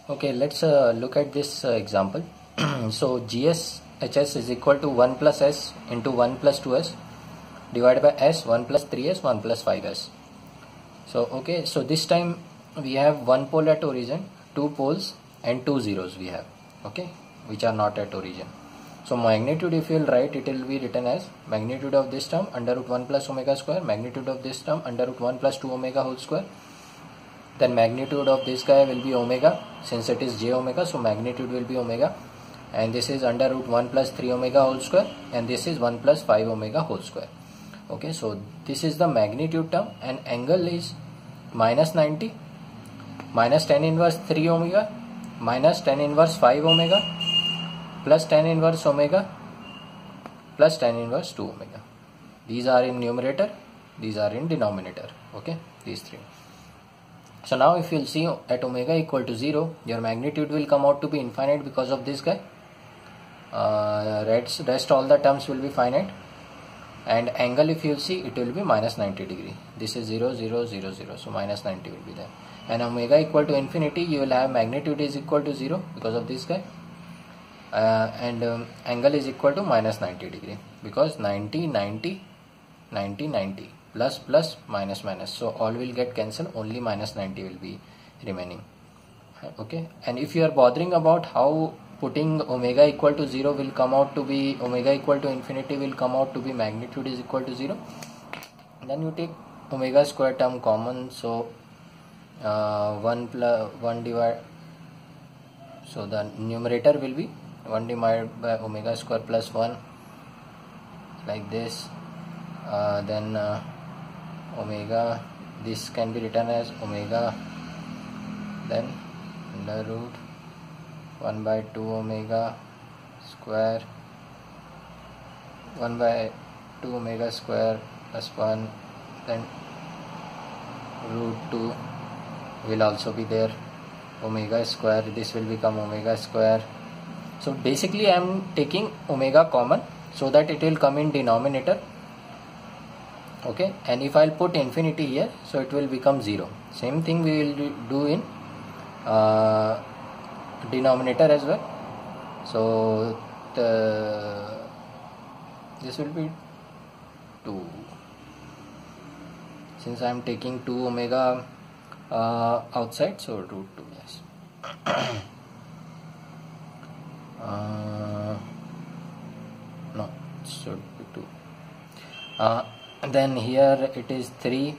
Okay, let's look at this example. So GSHS is equal to 1 plus S into 1 plus 2S divided by S, 1 plus 3S, 1 plus 5S. So okay, so this time we have one pole at origin, two poles and two zeros we have, okay, which are not at origin. So magnitude, if you will write, it will be written as magnitude of this term under root 1 plus omega square, magnitude of this term under root 1 plus 2 omega whole square. Then magnitude of this guy will be omega, since it is j omega, so magnitude will be omega, and this is under root 1 plus 3 omega whole square, and this is 1 plus 5 omega whole square. Okay, so this is the magnitude term, and angle is minus 90, minus tan inverse 3 omega, minus tan inverse 5 omega, plus tan inverse omega, plus tan inverse 2 omega. These are in numerator, these are in denominator. Okay, these three. So now if you will see at omega equal to 0, your magnitude will come out to be infinite because of this guy. Rest all the terms will be finite, and angle, if you will see, it will be minus 90 degree. This is 0, 0, 0, 0, so minus 90 will be there. And omega equal to infinity, you will have magnitude is equal to 0 because of this guy, and angle is equal to minus 90 degree because 90, 90, 90, 90. Plus plus minus minus, so all will get cancelled, only minus 90 will be remaining. Okay, and if you are bothering about how putting omega equal to 0 will come out to be omega equal to infinity will come out to be magnitude is equal to 0, then you take omega square term common, so 1 plus 1 divide, so the numerator will be 1 divided by omega square plus 1 like this, then omega, this can be written as omega, then under root 1 by 2 omega square, 1 by 2 omega square plus 1, then root 2 will also be there, omega square, this will become omega square. So basically I am taking omega common so that it will come in denominator. Okay, and if I'll put infinity here, so it will become 0. Same thing we will do in denominator as well. So this will be 2, since I am taking 2 omega outside, so root 2, yes. No, it should be 2. Then here it is 3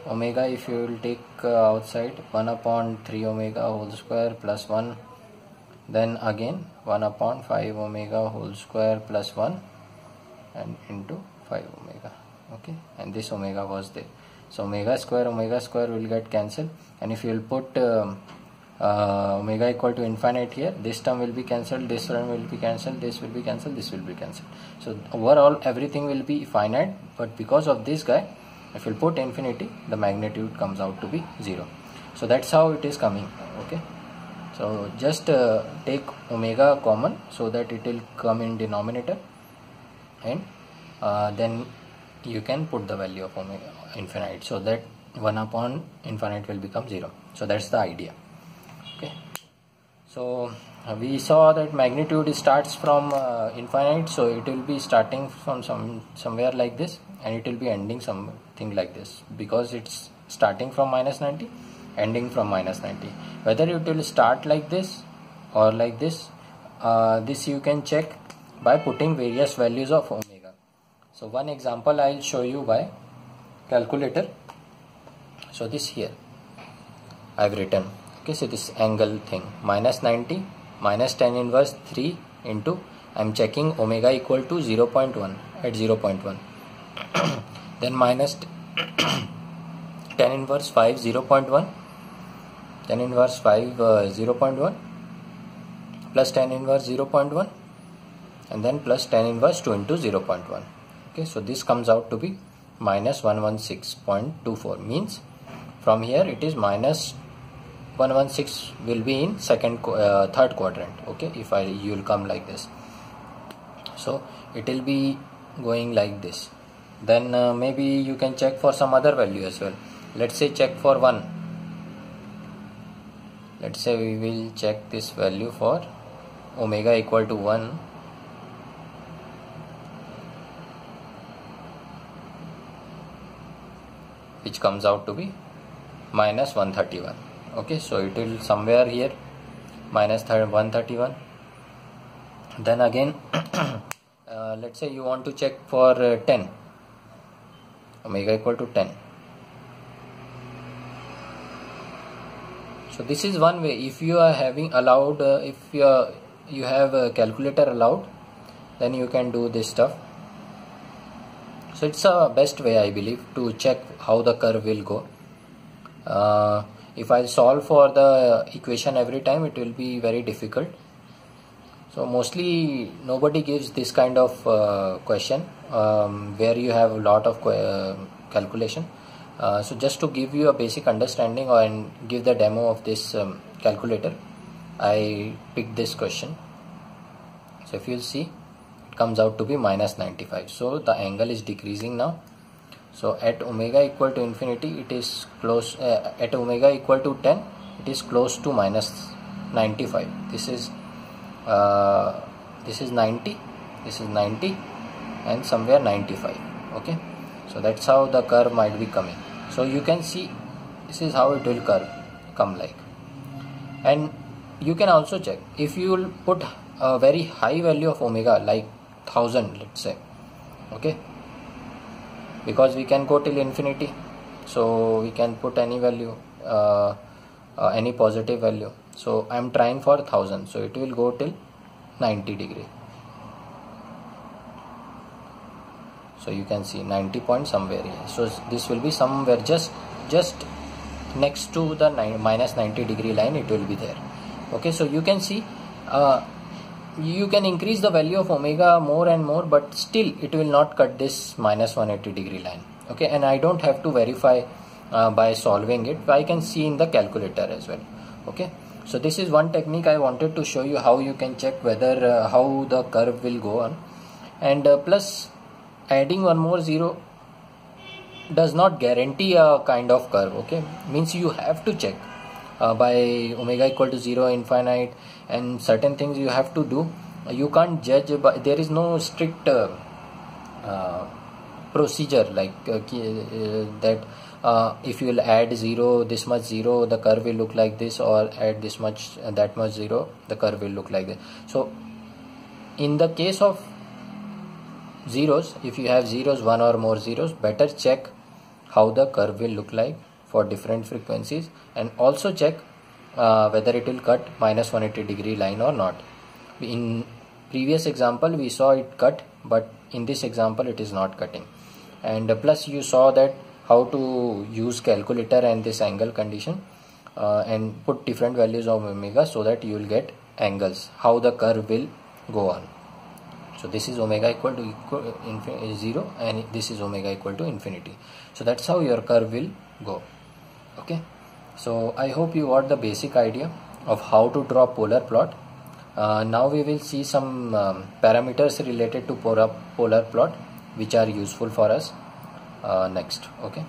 omega, if you will take outside, 1 upon 3 omega whole square plus 1, then again 1 upon 5 omega whole square plus 1 and into 5 omega. Okay, and this omega was there, so omega square will get cancelled, and if you will put omega equal to infinite here, this term will be cancelled, this term will be cancelled, this will be cancelled, this will be cancelled. So overall everything will be finite, but because of this guy, if you put infinity, the magnitude comes out to be 0. So that's how it is coming. Okay, so just take omega common so that it will come in denominator, and then you can put the value of omega infinite, so that 1 upon infinite will become 0. So that's the idea. Okay, so we saw that magnitude starts from infinite, so it will be starting from somewhere like this, and it will be ending something like this, because it's starting from minus 90, ending from minus 90. Whether it will start like this or like this, this you can check by putting various values of omega. So one example I will show you by calculator. So this here I have written. Okay, so this angle thing, minus 90 minus tan inverse 3 into, I am checking omega equal to 0.1 at 0.1 then minus tan inverse 5 0.1, tan inverse 5 0.1 plus tan inverse 0.1, and then plus tan inverse 2 into 0.1. Okay, so this comes out to be minus 116.24, means from here it is minus 116 will be in third quadrant. Okay, if you will come like this, so it will be going like this. Then maybe you can check for some other value as well. Let's say check for 1. let's say we will check this value for omega equal to 1, which comes out to be minus 131. Okay, so it will somewhere here minus 131. Then again let's say you want to check for 10, omega equal to 10. So this is one way. If you are having allowed, if you have a calculator allowed, then you can do this stuff. So it's a best way, I believe, to check how the curve will go. If I solve for the equation every time, it will be very difficult. So mostly nobody gives this kind of question where you have a lot of calculation. So just to give you a basic understanding and give the demo of this calculator, I picked this question. So if you'll see, it comes out to be minus 95. So the angle is decreasing now. So at omega equal to infinity, it is close. At omega equal to 10, it is close to minus 95. This is 90. This is 90, and somewhere 95. Okay. So that's how the curve might be coming. So you can see this is how it will come like. And you can also check if you will put a very high value of omega, like 1000, let's say. Okay, because we can go till infinity, so we can put any value, any positive value. So I'm trying for 1000, so it will go till 90 degree. So you can see 90 point somewhere here. So this will be somewhere just next to the minus 90 degree line, it will be there. Okay, so you can see you can increase the value of omega more and more, but still it will not cut this minus 180 degree line. Okay, and I don't have to verify by solving it. I can see in the calculator as well. Okay, so this is one technique I wanted to show you, how you can check whether how the curve will go on. And plus, adding one more zero does not guarantee a kind of curve. Okay, means you have to check by omega equal to 0, infinite, and certain things you have to do. You can't judge by, there is no strict procedure like that if you will add 0, this much 0, the curve will look like this, or add this much that much 0, the curve will look like this. So in the case of zeros, if you have zeros, one or more zeros, better check how the curve will look like for different frequencies, and also check whether it will cut minus 180 degree line or not. In previous example we saw it cut, but in this example it is not cutting. And plus you saw that how to use calculator and this angle condition and put different values of omega so that you will get angles, how the curve will go on. So this is omega equal to 0, and this is omega equal to infinity. So that's how your curve will go. Okay, so I hope you got the basic idea of how to draw polar plot. Now we will see some parameters related to polar plot which are useful for us next. Okay.